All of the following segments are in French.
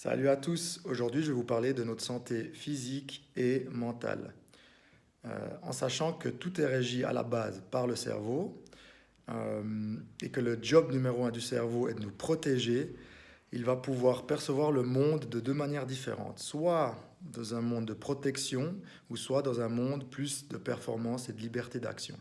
Salut à tous, aujourd'hui je vais vous parler de notre santé physique et mentale. En sachant que tout est régi à la base par le cerveau et que le job numéro un du cerveau est de nous protéger, il va pouvoir percevoir le monde de deux manières différentes, soit dans un monde de protection ou soit dans un monde plus de performance et de liberté d'action.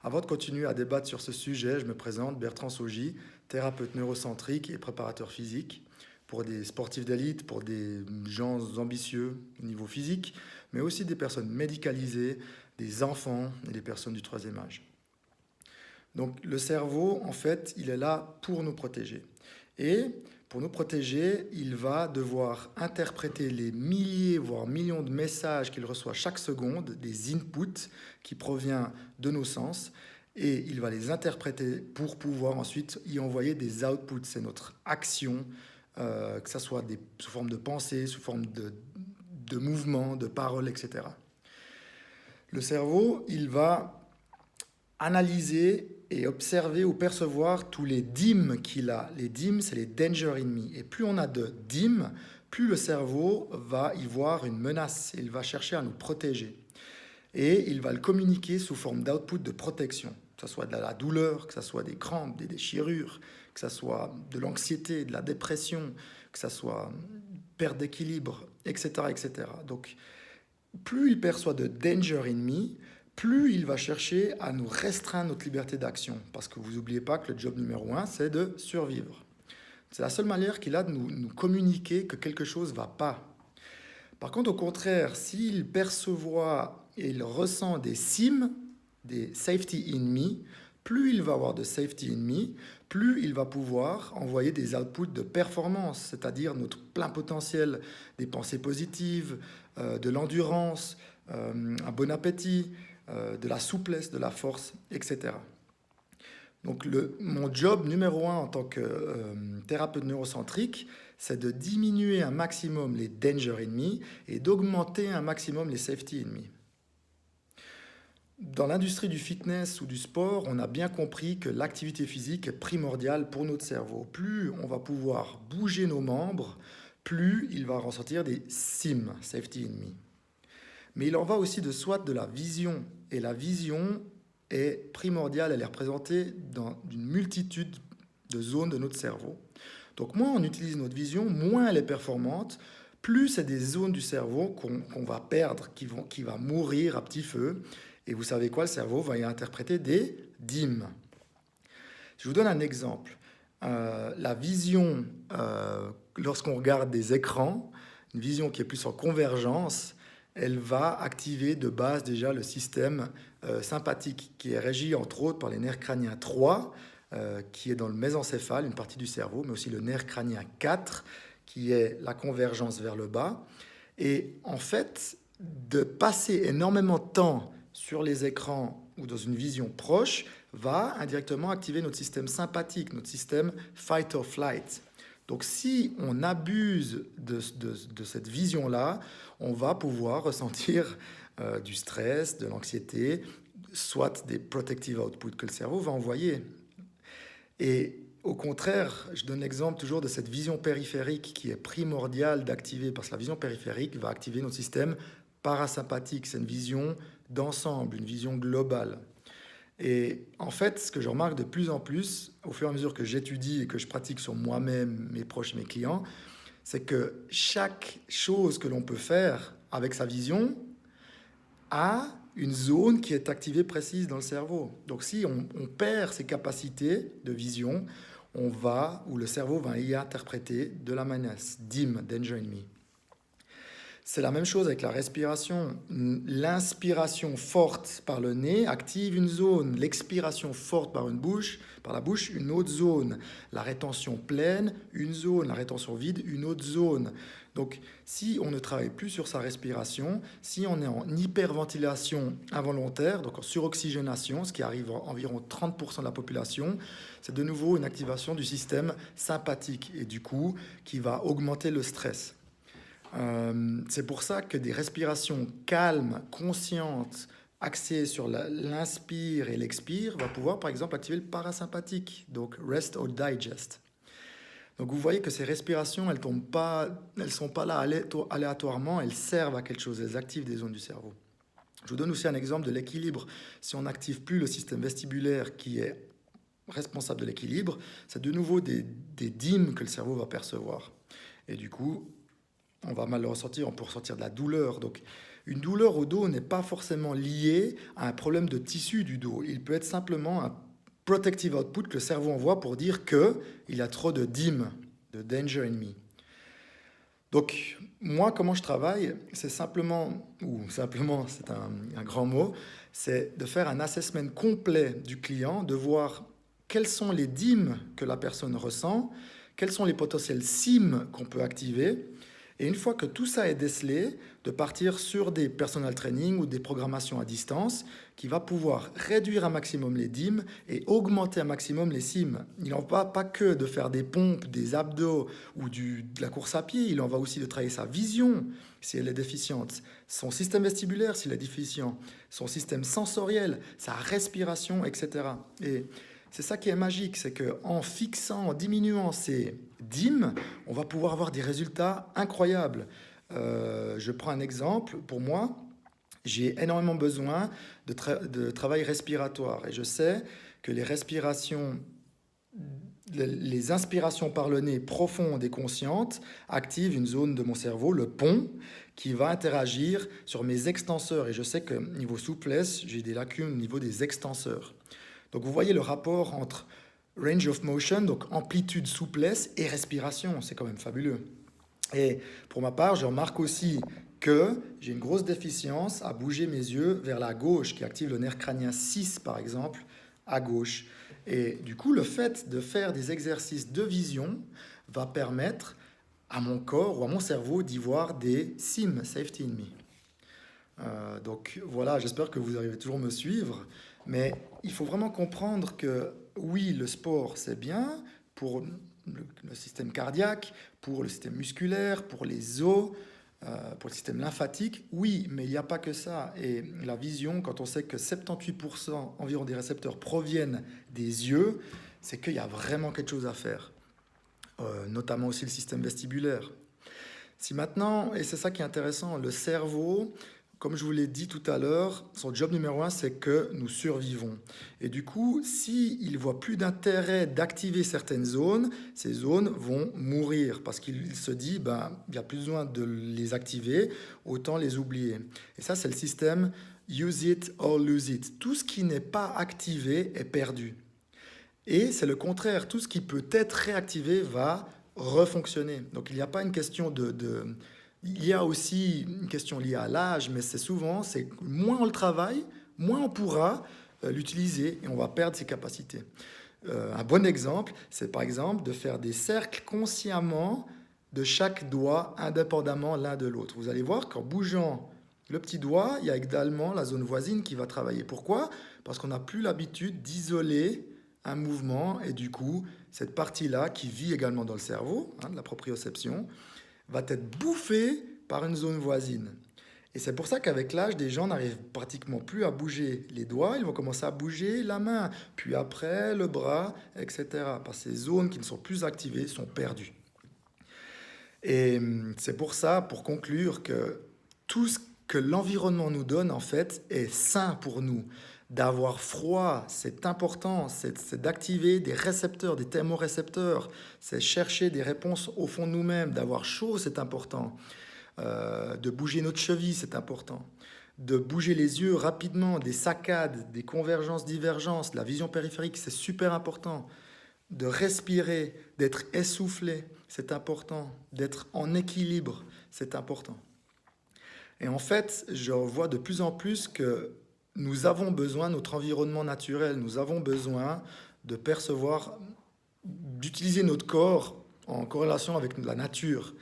Avant de continuer à débattre sur ce sujet, je me présente Bertrand Saugy, thérapeute neurocentrique et préparateur physique pour des sportifs d'élite, pour des gens ambitieux au niveau physique, mais aussi des personnes médicalisées, des enfants et des personnes du troisième âge. Donc le cerveau, en fait, il est là pour nous protéger. Et pour nous protéger, il va devoir interpréter les milliers, voire millions de messages qu'il reçoit chaque seconde, des inputs qui proviennent de nos sens, et il va les interpréter pour pouvoir ensuite y envoyer des outputs. C'est notre action, que ce soit sous forme de pensée, sous forme de mouvement, de paroles, etc. Le cerveau, il va analyser et observer ou percevoir tous les dîmes qu'il a. Les dîmes, c'est les danger enemy. Et plus on a de dîmes, plus le cerveau va y voir une menace. Il va chercher à nous protéger. Et il va le communiquer sous forme d'output de protection. Que ce soit de la douleur, que ce soit des crampes, des déchirures, que ce soit de l'anxiété, de la dépression, que ce soit perte d'équilibre, etc., etc. Donc, plus il perçoit de danger enemy, plus il va chercher à nous restreindre notre liberté d'action. Parce que vous n'oubliez pas que le job numéro un, c'est de survivre. C'est la seule manière qu'il a de nous communiquer que quelque chose ne va pas. Par contre, au contraire, s'il perçoit et il ressent des SIM, des safety enemy, plus il va avoir de safety enemy, plus il va pouvoir envoyer des outputs de performance, c'est-à-dire notre plein potentiel, des pensées positives, de l'endurance, un bon appétit, de la souplesse, de la force, etc. Donc mon job numéro un en tant que thérapeute neurocentrique, c'est de diminuer un maximum les danger enemy et d'augmenter un maximum les safety enemy. Dans l'industrie du fitness ou du sport, on a bien compris que l'activité physique est primordiale pour notre cerveau. Plus on va pouvoir bouger nos membres, plus il va ressentir des SIM, safety enemy. Mais il en va aussi de soit de la vision. Et la vision est primordiale, elle est représentée dans une multitude de zones de notre cerveau. Donc moins on utilise notre vision, moins elle est performante, plus c'est des zones du cerveau qu'on va perdre, qui va mourir à petit feu. Et vous savez quoi, le cerveau va y interpréter des dîmes. Je vous donne un exemple. La vision, lorsqu'on regarde des écrans, une vision qui est plus en convergence, elle va activer de base déjà le système sympathique, qui est régi entre autres par les nerfs crâniens 3, qui est dans le mésencéphale, une partie du cerveau, mais aussi le nerf crânien 4, qui est la convergence vers le bas. Et en fait, de passer énormément de temps sur les écrans ou dans une vision proche va indirectement activer notre système sympathique, notre système fight or flight. Donc si on abuse de cette vision-là, on va pouvoir ressentir du stress, de l'anxiété, soit des protective outputs que le cerveau va envoyer. Et au contraire, je donne l'exemple toujours de cette vision périphérique qui est primordiale d'activer, parce que la vision périphérique va activer notre système parasympathique. C'est une vision d'ensemble, une vision globale. Et en fait, ce que je remarque de plus en plus, au fur et à mesure que j'étudie et que je pratique sur moi-même, mes proches, mes clients, c'est que chaque chose que l'on peut faire avec sa vision a une zone qui est activée précise dans le cerveau. Donc si on perd ses capacités de vision, ou le cerveau va y interpréter de la menace, DIM, Danger Enemy. C'est la même chose avec la respiration. L'inspiration forte par le nez active une zone. L'expiration forte par la bouche, une autre zone. La rétention pleine, une zone. La rétention vide, une autre zone. Donc, si on ne travaille plus sur sa respiration, si on est en hyperventilation involontaire, donc en suroxygénation, ce qui arrive à environ 30% de la population, c'est de nouveau une activation du système sympathique et du coup, qui va augmenter le stress. C'est pour ça que des respirations calmes, conscientes, axées sur l'inspire et l'expire, va pouvoir par exemple activer le parasympathique, donc rest or digest. Donc vous voyez que ces respirations, elles sont pas là aléatoirement, elles servent à quelque chose, elles activent des zones du cerveau. Je vous donne aussi un exemple de l'équilibre. Si on n'active plus le système vestibulaire qui est responsable de l'équilibre, c'est de nouveau des dîmes que le cerveau va percevoir. Et du coup, on va mal le ressentir, on peut ressentir de la douleur. Donc, une douleur au dos n'est pas forcément liée à un problème de tissu du dos. Il peut être simplement un protective output que le cerveau envoie pour dire qu'il y a trop de DIM, de danger in me. Donc, moi, comment je travaille, c'est simplement, c'est un grand mot, c'est de faire un assessment complet du client, de voir quels sont les DIM que la personne ressent, quels sont les potentiels SIM qu'on peut activer, et une fois que tout ça est décelé, de partir sur des personal training ou des programmations à distance qui va pouvoir réduire un maximum les DIM et augmenter un maximum les SIM. Il n'en va pas que de faire des pompes, des abdos ou de la course à pied, il en va aussi de travailler sa vision si elle est déficiente, son système vestibulaire s'il est déficient, son système sensoriel, sa respiration, etc. Et c'est ça qui est magique, c'est qu'en fixant, en diminuant ces DIM, on va pouvoir avoir des résultats incroyables. Je prends un exemple, pour moi, j'ai énormément besoin de travail respiratoire et je sais que les inspirations par le nez profondes et conscientes activent une zone de mon cerveau, le pont, qui va interagir sur mes extenseurs. Et je sais que niveau souplesse, j'ai des lacunes au niveau des extenseurs. Donc vous voyez le rapport entre range of motion, donc amplitude, souplesse et respiration. C'est quand même fabuleux. Et pour ma part, je remarque aussi que j'ai une grosse déficience à bouger mes yeux vers la gauche, qui active le nerf crânien 6 par exemple, à gauche. Et du coup, le fait de faire des exercices de vision va permettre à mon corps ou à mon cerveau d'y voir des SIM, Safety in Me. Donc voilà, j'espère que vous arrivez toujours à me suivre, mais il faut vraiment comprendre que oui, le sport c'est bien pour le système cardiaque, pour le système musculaire, pour les os, pour le système lymphatique, oui, mais il n'y a pas que ça. Et la vision, quand on sait que 78% environ des récepteurs proviennent des yeux, c'est qu'il y a vraiment quelque chose à faire, notamment aussi le système vestibulaire. Si maintenant, et c'est ça qui est intéressant, le cerveau, comme je vous l'ai dit tout à l'heure, son job numéro un, c'est que nous survivons. Et du coup, s'il ne voit plus d'intérêt d'activer certaines zones, ces zones vont mourir parce qu'il se dit, il n'y a plus besoin de les activer, autant les oublier. Et ça, c'est le système use it or lose it. Tout ce qui n'est pas activé est perdu. Et c'est le contraire, tout ce qui peut être réactivé va refonctionner. Donc il n'y a pas une question il y a aussi une question liée à l'âge, mais c'est moins on le travaille, moins on pourra l'utiliser et on va perdre ses capacités. Un bon exemple, c'est par exemple de faire des cercles consciemment de chaque doigt indépendamment l'un de l'autre. Vous allez voir qu'en bougeant le petit doigt, il y a également la zone voisine qui va travailler. Pourquoi? Parce qu'on n'a plus l'habitude d'isoler un mouvement et du coup, cette partie-là qui vit également dans le cerveau, de la proprioception, va être bouffée par une zone voisine. Et c'est pour ça qu'avec l'âge, des gens n'arrivent pratiquement plus à bouger les doigts, ils vont commencer à bouger la main, puis après le bras, etc. Parce que ces zones qui ne sont plus activées sont perdues. Et c'est pour ça, pour conclure, que tout ce que l'environnement nous donne, en fait, est sain pour nous. D'avoir froid, c'est important, c'est d'activer des récepteurs, des thermorécepteurs, c'est chercher des réponses au fond de nous-mêmes. D'avoir chaud, c'est important. De bouger notre cheville, c'est important. De bouger les yeux rapidement, des saccades, des convergences, divergences, la vision périphérique, c'est super important. De respirer, d'être essoufflé, c'est important. D'être en équilibre, c'est important. Et en fait, je vois de plus en plus que nous avons besoin de notre environnement naturel, nous avons besoin de percevoir, d'utiliser notre corps en corrélation avec la nature.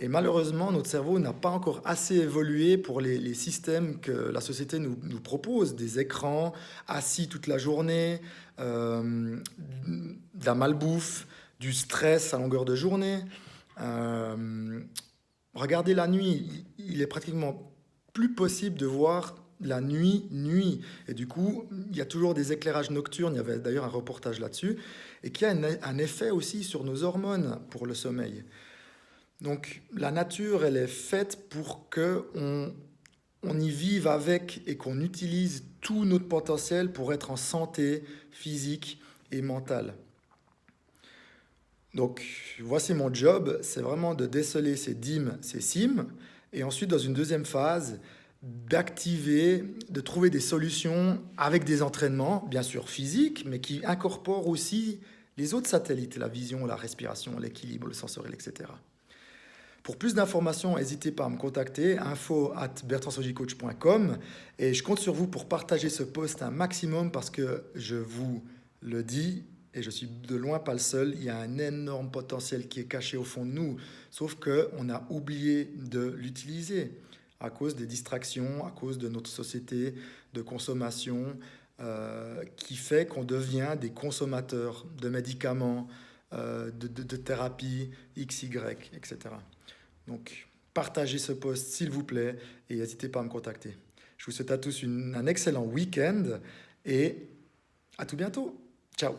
Et malheureusement, notre cerveau n'a pas encore assez évolué pour les systèmes que la société nous propose, des écrans, assis toute la journée, de la malbouffe, du stress à longueur de journée. Regardez la nuit, il est pratiquement plus possible de voir la nuit. Et du coup, il y a toujours des éclairages nocturnes, il y avait d'ailleurs un reportage là-dessus, et qui a un effet aussi sur nos hormones pour le sommeil. Donc la nature, elle est faite pour que on y vive avec et qu'on utilise tout notre potentiel pour être en santé physique et mentale. Donc voici mon job, c'est vraiment de déceler ces DIM, ces SIM, et ensuite dans une deuxième phase, d'activer, de trouver des solutions avec des entraînements, bien sûr physiques, mais qui incorporent aussi les autres satellites, la vision, la respiration, l'équilibre, le sensoriel, etc. Pour plus d'informations, n'hésitez pas à me contacter, info@bertrandsaugicoach.com, et je compte sur vous pour partager ce post un maximum parce que je vous le dis, et je suis de loin pas le seul, il y a un énorme potentiel qui est caché au fond de nous, sauf qu'on a oublié de l'utiliser à cause des distractions, à cause de notre société de consommation qui fait qu'on devient des consommateurs de médicaments, de thérapies XY, etc. Donc, partagez ce post s'il vous plaît et n'hésitez pas à me contacter. Je vous souhaite à tous un excellent week-end et à tout bientôt. Ciao.